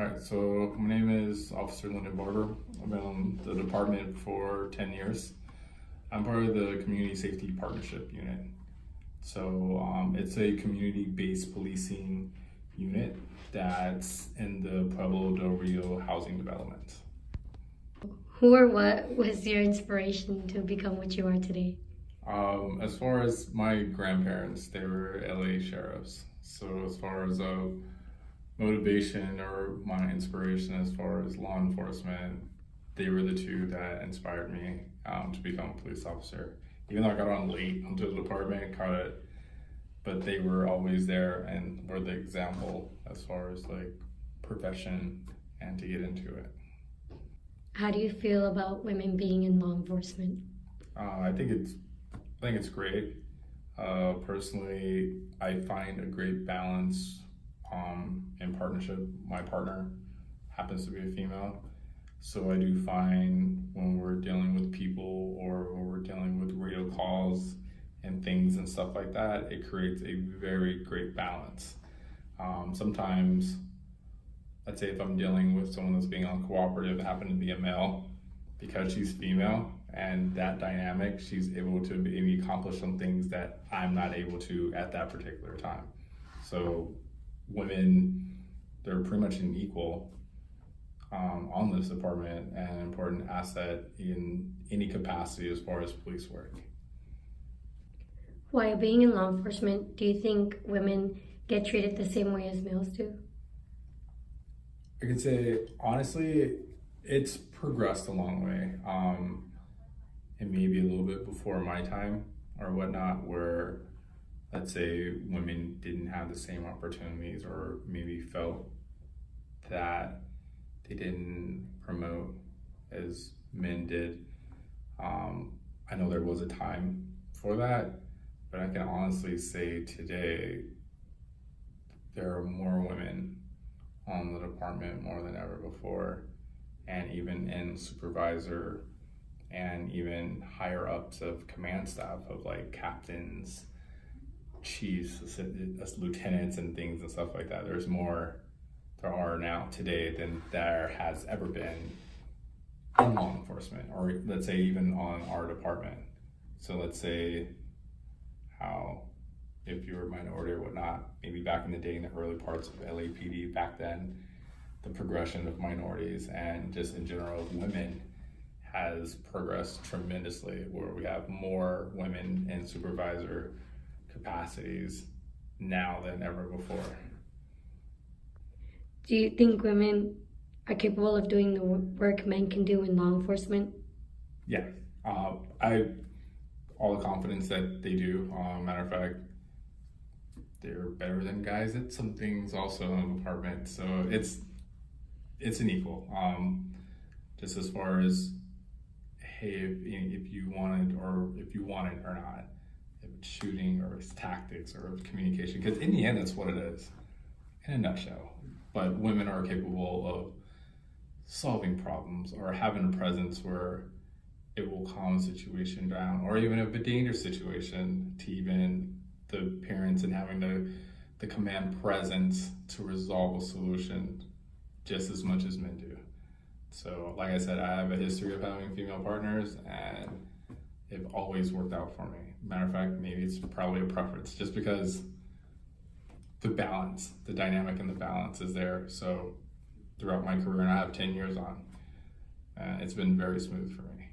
All right, so my name is Officer Lyndon Barber. I've been on the department for 10 years. I'm part of the Community Safety Partnership Unit. So it's a community-based policing unit that's in the Pueblo del Rio housing development. Who or what was your inspiration to become what you are today? As far as my grandparents, they were l.a. sheriffs. So as far as motivation or my inspiration as far as law enforcement, they were the two that inspired me to become a police officer. Even though I got on late onto the department, caught it, but they were always there and were the example as far as like profession and to get into it. How do you feel about women being in law enforcement? I think it's great. Personally, I find a great balance in partnership. My partner happens to be a female, so I do find when we're dealing with people or when we're dealing with radio calls and things and stuff like that, it creates a very great balance. Sometimes, let's say if I'm dealing with someone that's being uncooperative, happen to be a male, because she's female and that dynamic, she's able to maybe accomplish some things that I'm not able to at that particular time. So women, they're pretty much an equal on this department and an important asset in any capacity as far as police work. While being in law enforcement, do you think women get treated the same way as males do? I could say, honestly, it's progressed a long way. It may be a little bit before my time or whatnot, where let's say women didn't have the same opportunities or maybe felt that they didn't promote as men did. I know there was a time for that, but I can honestly say today there are more women on the department more than ever before, and even in supervisor and even higher ups of command staff of like captains, chiefs, lieutenants and things and stuff like that. There are now today than there has ever been in law enforcement, or let's say even on our department. So let's say how if you're a minority or whatnot, maybe back in the day in the early parts of LAPD back then, the progression of minorities and just in general women has progressed tremendously, where we have more women in supervisor capacities now than ever before. Do you think women are capable of doing the work men can do in law enforcement? Yeah, I all the confidence that they do. Matter of fact, they're better than guys at some things also in the department. So it's an equal. Just as far as, hey, if you wanted or not, if it's shooting or it's tactics or communication, because in the end, that's what it is, in a nutshell. But women are capable of solving problems or having a presence where it will calm a situation down, or even if a dangerous situation, to even the parents and having the command presence to resolve a solution just as much as men do. So like I said, I have a history of having female partners and they've always worked out for me. Matter of fact, maybe it's probably a preference just because the balance, the dynamic and the balance is there. So throughout my career, and I have 10 years on, it's been very smooth for me.